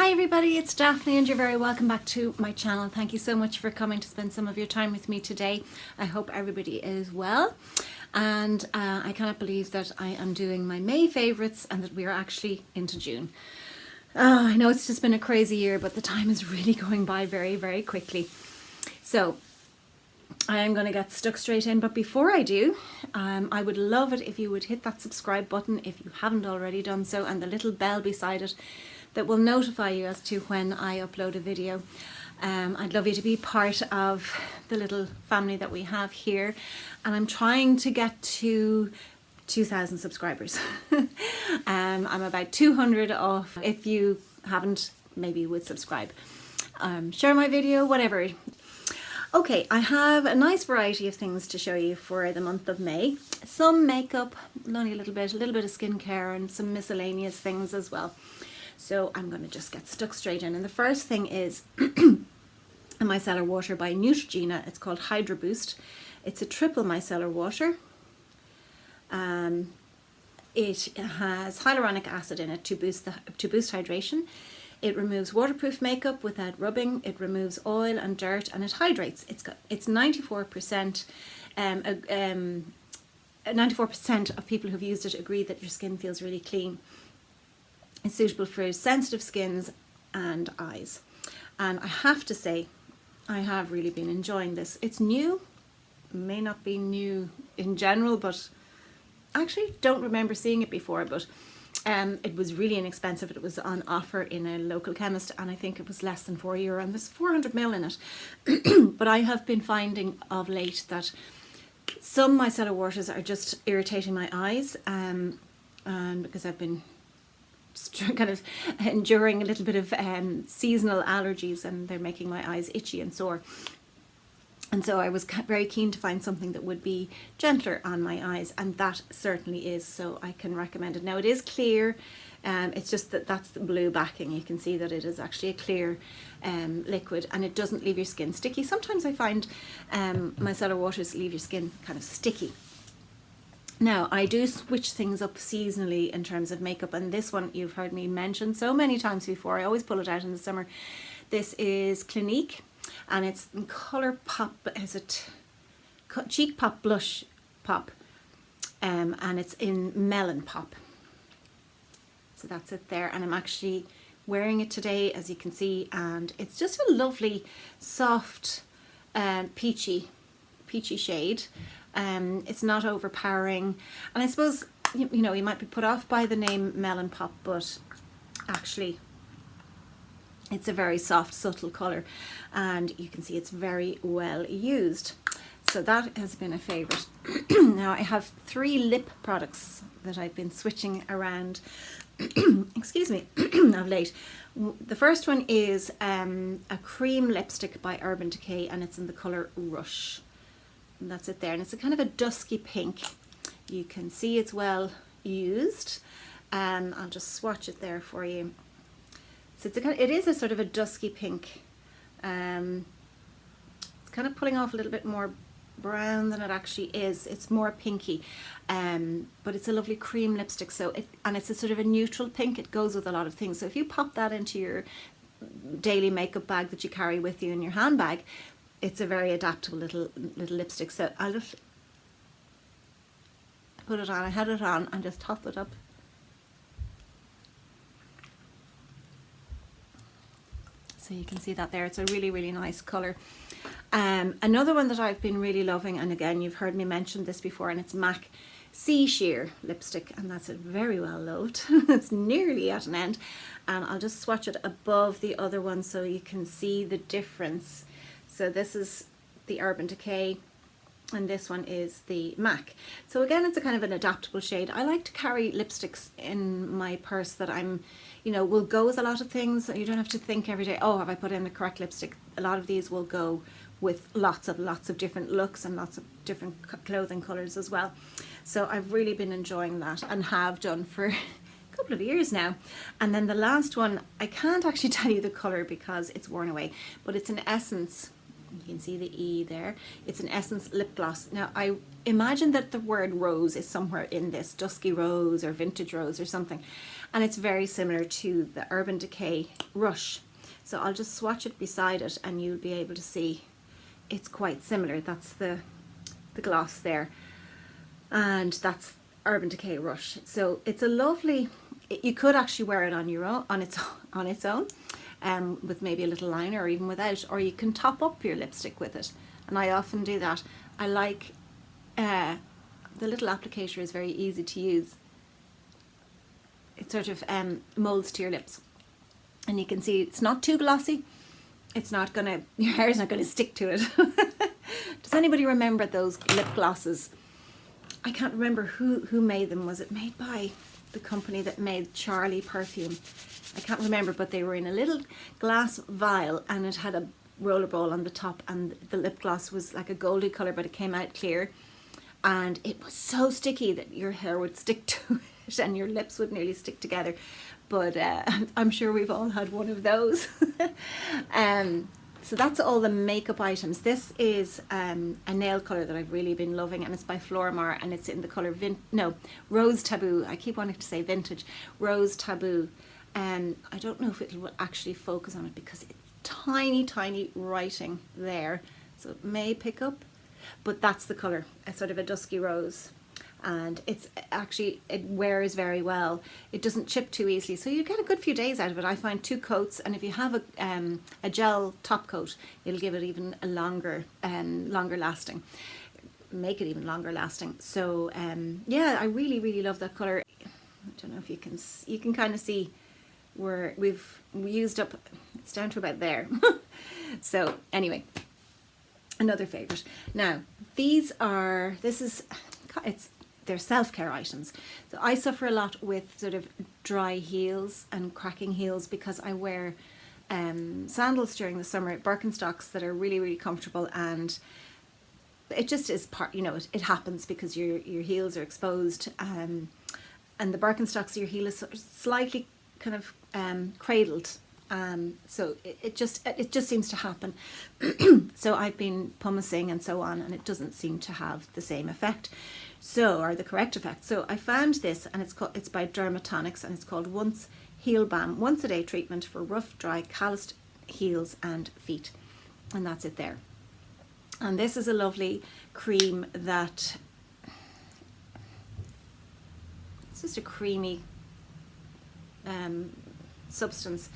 Hi everybody, it's Daphne and you're very welcome back to my channel. Thank you so much for coming to spend some of your time with me today. I hope everybody is well, and I cannot believe that I am doing my May favourites and that we are actually into June. I know it's just been a crazy year, but the time is really going by very, very quickly. So I am going to get stuck straight in, but before I do, I would love it if you would hit that subscribe button if you haven't already done so, and the little bell beside it that will notify you as to when I upload a video. I'd love you to be part of the little family that we have here, and I'm trying to get to 2,000 subscribers. I'm about 200 off. If you haven't, maybe you would subscribe. Share my video, whatever. Okay, I have a nice variety of things to show you for the month of May. Some makeup, only a little bit of skincare, and some miscellaneous things as well. So I'm going to just get stuck straight in. And the first thing is a micellar water by Neutrogena. It's called Hydro Boost. It's a triple micellar water. It has hyaluronic acid in it to boost hydration. It removes waterproof makeup without rubbing. It removes oil and dirt, and it hydrates. It's 94%. 94% of people who've used it agree that your skin feels really clean. It's suitable for sensitive skins and eyes. And I have to say, I have really been enjoying this. It's new, may not be new in general, but actually don't remember seeing it before, but it was really inexpensive. It was on offer in a local chemist, and I think it was less than €4, and there's 400 ml in it. But I have been finding of late that some micellar waters are just irritating my eyes, and because I've been kind of enduring a little bit of seasonal allergies, and they're making my eyes itchy and sore. And so I was very keen to find something that would be gentler on my eyes, and that certainly is, so I can recommend it. Now it is clear, it's just that's the blue backing. You can see that it is actually a clear liquid, and it doesn't leave your skin sticky. Sometimes I find micellar waters leave your skin kind of sticky. Now, I do switch things up seasonally in terms of makeup, and this one you've heard me mention so many times before. I always pull it out in the summer. This is Clinique, and it's in Colour Pop, is it Cheek Pop Blush Pop, and it's in Melon Pop. So that's it there, and I'm actually wearing it today, as you can see, and it's just a lovely, soft, peachy shade. It's not overpowering, and I suppose you know, you might be put off by the name Melon Pop, but actually it's a very soft, subtle colour, and you can see it's very well used. So that has been a favourite. Now I have 3 lip products that I've been switching around excuse me, of late. The first one is a cream lipstick by Urban Decay, and it's in the colour Rush. And that's it there, and it's a kind of a dusky pink. You can see it's well used, and I'll just swatch it there for you. So it is a sort of a dusky pink. It's kind of pulling off a little bit more brown than it actually is. It's more pinky, but it's a lovely cream lipstick. And it's a sort of a neutral pink. It goes with a lot of things. So if you pop that into your daily makeup bag that you carry with you in your handbag, it's a very adaptable little lipstick. So I'll just put it on. I had it on and just top it up. So you can see that there. It's a really, really nice colour. Another one that I've been really loving, and again, you've heard me mention this before, and it's MAC Sea Sheer lipstick, and that's very well loved. It's nearly at an end, and I'll just swatch it above the other one so you can see the difference. So this is the Urban Decay, and this one is the MAC. So again, it's a kind of an adaptable shade. I like to carry lipsticks in my purse that will go with a lot of things. You don't have to think every day, oh, have I put in the correct lipstick? A lot of these will go with lots of different looks and lots of different clothing colours as well. So I've really been enjoying that, and have done for a couple of years now. And then the last one, I can't actually tell you the colour because it's worn away, but it's an Essence. You can see the E there. It's an Essence lip gloss. Now I imagine that the word rose is somewhere in this, dusky rose or vintage rose or something. And it's very similar to the Urban Decay Rush. So I'll just swatch it beside it and you'll be able to see it's quite similar. That's the gloss there. And that's Urban Decay Rush. So it's a lovely, you could actually wear it on your own, on its own, with maybe a little liner or even without, or you can top up your lipstick with it. And I often do that. I like, the little applicator is very easy to use. It sort of molds to your lips. And you can see it's not too glossy. It's not gonna, your hair's not gonna stick to it. Does anybody remember those lip glosses? I can't remember who made them. Was it made by the company that made Charlie perfume? I can't remember, but they were in a little glass vial and it had a roller ball on the top, and the lip gloss was like a goldy colour, but it came out clear, and it was so sticky that your hair would stick to it and your lips would nearly stick together. But I'm sure we've all had one of those. So that's all the makeup items. This is a nail colour that I've really been loving, and it's by Florimar, and it's in the colour Rose Taboo. I keep wanting to say vintage. Rose Taboo. I don't know if it will actually focus on it because it's tiny writing there, so it may pick up, but that's the colour, a sort of a dusky rose. And it's actually, it wears very well. It doesn't chip too easily, so you get a good few days out of it. I find 2 coats, and if you have a gel top coat, it'll give it even a longer lasting, make it even longer lasting. So yeah, I really love that colour. I don't know if you can kind of see where we used up, it's down to about there. So anyway, another favourite. Now they're self-care items. So I suffer a lot with sort of dry heels and cracking heels because I wear sandals during the summer, Birkenstocks that are really comfortable, and it just is part, it happens because your heels are exposed, and the Birkenstocks, your heel is slightly kind of cradled, so it just seems to happen. So I've been pumicing and so on, and it doesn't seem to have the same effect, or the correct effect. So I found this, and it's by Dermatonics, and it's called Once Heel Balm, once a day treatment for rough, dry, calloused heels and feet, and that's it there. And this is a lovely cream that it's just a creamy substance.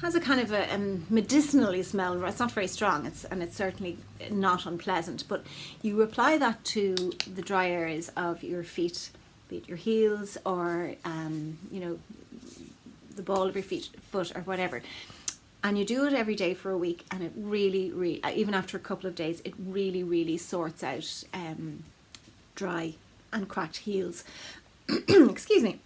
Has a kind of a medicinally smell. It's not very strong, and it's certainly not unpleasant, but you apply that to the dry areas of your feet, be it your heels or the ball of your foot or whatever, and you do it every day for a week, and it really even after a couple of days, it really sorts out dry and cracked heels. Excuse me.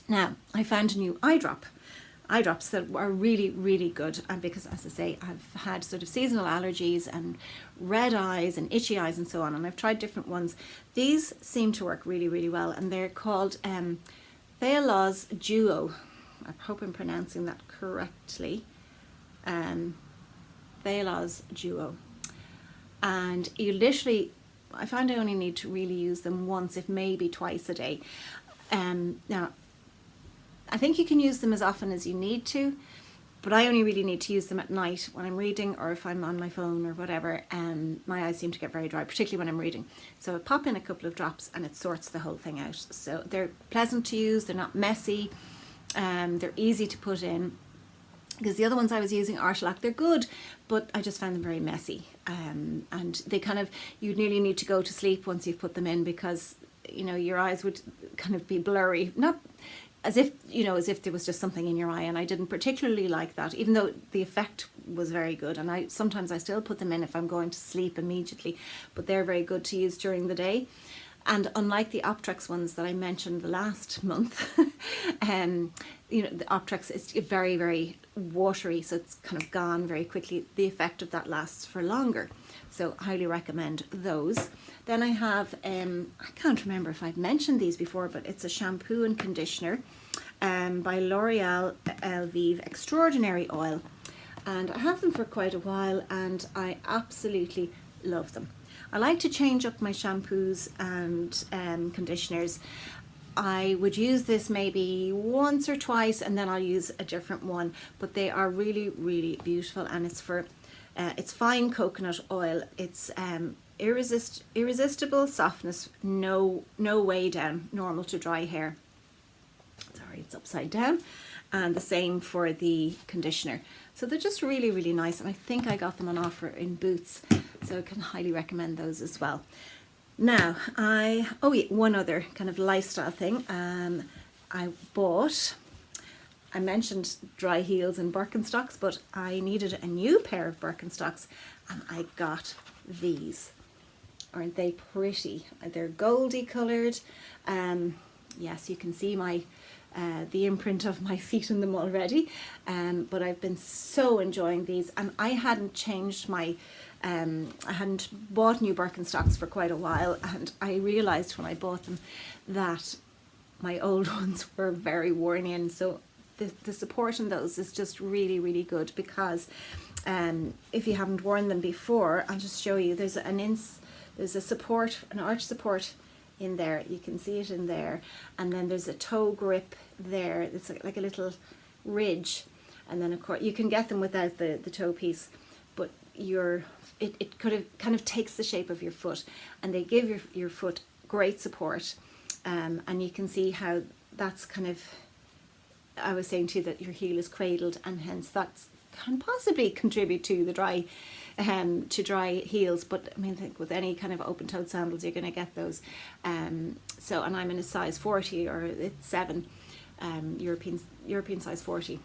Now I found a new eye drops that are really good, and because, as I say, I've had sort of seasonal allergies and red eyes and itchy eyes and so on, and I've tried different ones. These seem to work really well, and they're called Thayalaz Duo. I hope I'm pronouncing that correctly. Thayalaz Duo. And you literally, I find I only need to really use them once, if maybe twice a day. Now I think you can use them as often as you need to, but I only really need to use them at night when I'm reading, or if I'm on my phone or whatever, and my eyes seem to get very dry, particularly when I'm reading. So I pop in a couple of drops and it sorts the whole thing out. So they're pleasant to use, they're not messy, they're easy to put in, because the other ones I was using, Artelac, they're good, but I just found them very messy, and they kind of, you nearly need to go to sleep once you've put them in, because your eyes would kind of be blurry, not as if there was just something in your eye, and I didn't particularly like that, even though the effect was very good. And sometimes I still put them in if I'm going to sleep immediately, but they're very good to use during the day. And unlike the Optrex ones that I mentioned the last month, the Optrex is very watery, so it's kind of gone very quickly. The effect of that lasts for longer, so highly recommend those. Then I have, I can't remember if I've mentioned these before, but it's a shampoo and conditioner by L'Oreal Elvive Extraordinary Oil. And I have them for quite a while, and I absolutely love them. I like to change up my shampoos and conditioners. I would use this maybe once or twice, and then I'll use a different one, but they are really, really beautiful. And it's for it's fine coconut oil. It's irresistible softness, no way down, normal to dry hair. Sorry, it's upside down. And the same for the conditioner. So they're just really, really nice, and I think I got them on offer in Boots, so I can highly recommend those as well. Now, one other kind of lifestyle thing. I mentioned dry heels and Birkenstocks, but I needed a new pair of Birkenstocks, and I got these. Aren't they pretty? They're goldy coloured. Yes, you can see the imprint of my feet in them already, but I've been so enjoying these, and I hadn't changed my I hadn't bought new Birkenstocks for quite a while, and I realized when I bought them that my old ones were very worn in, so the support in those is just really, really good, because if you haven't worn them before, I'll just show you, there's a support, an arch support in there, you can see it in there, and then there's a toe grip there. It's like a little ridge, and then of course you can get them without the toe piece, but it kind of takes the shape of your foot, and they give your foot great support, and you can see how that's kind of, I was saying too, that your heel is cradled, and hence that can possibly contribute to the dry heels. But I mean, I think with any kind of open-toed sandals, you're going to get those. And I'm in a size 40, or it's 7, European size 40.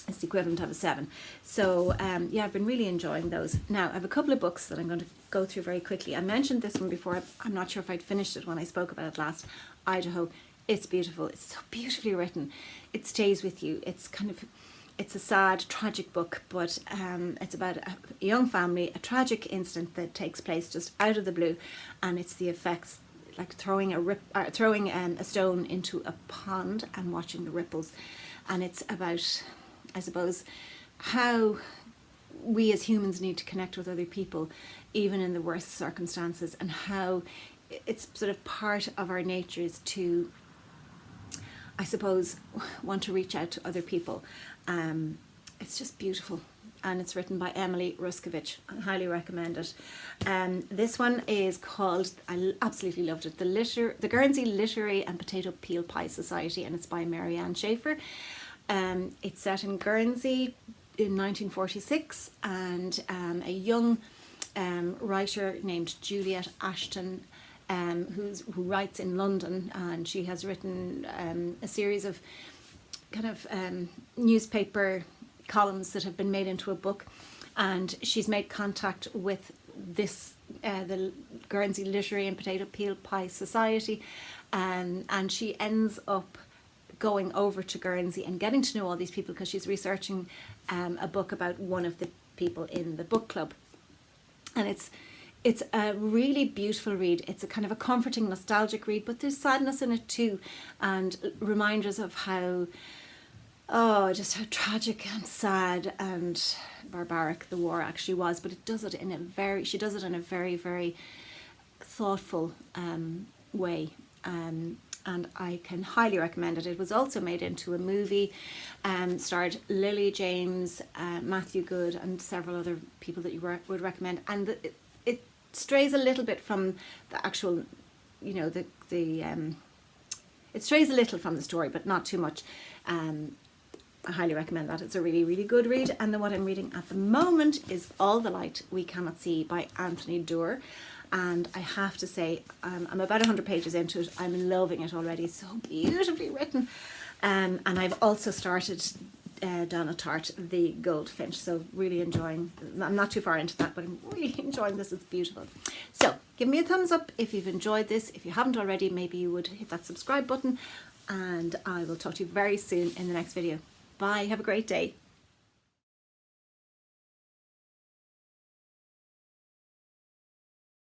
It's the equivalent of a 7. So yeah, I've been really enjoying those. Now I have a couple of books that I'm going to go through very quickly. I mentioned this one before. I'm not sure if I'd finished it when I spoke about it last. Idaho. It's beautiful. It's so beautifully written. It stays with you. It's a sad, tragic book, but it's about a young family, a tragic incident that takes place just out of the blue, and it's the effects, like throwing a stone into a pond and watching the ripples. And it's about, I suppose, how we as humans need to connect with other people, even in the worst circumstances, and how it's sort of part of our natures to, I suppose, want to reach out to other people. It's just beautiful, and it's written by Emily Ruskovich. I highly recommend it. This one is called, I absolutely loved it, the Guernsey Literary and Potato Peel Pie Society, and it's by Marianne Schaefer. It's set in Guernsey in 1946, and a young writer named Juliet Ashton, who writes in London, and she has written a series of kind of newspaper columns that have been made into a book, and she's made contact with this the Guernsey Literary and Potato Peel Pie Society, and she ends up going over to Guernsey and getting to know all these people, because she's researching a book about one of the people in the book club. And it's a really beautiful read. It's a kind of a comforting, nostalgic read, but there's sadness in it too, and reminders of how tragic and sad and barbaric the war actually was. But she does it in a very, very thoughtful way. And I can highly recommend it. It was also made into a movie, starred Lily James, Matthew Good, and several other people that you would recommend. And it strays a little bit from the actual, it strays a little from the story, but not too much. I highly recommend that. It's a really, really good read. And then what I'm reading at the moment is All the Light We Cannot See by Anthony Doerr. And I have to say, I'm about 100 pages into it. I'm loving it already. It's so beautifully written. And I've also started Donna Tartt, The Goldfinch. So really enjoying, I'm not too far into that, but I'm really enjoying this. It's beautiful. So give me a thumbs up if you've enjoyed this. If you haven't already, maybe you would hit that subscribe button. And I will talk to you very soon in the next video. Bye. Have a great day.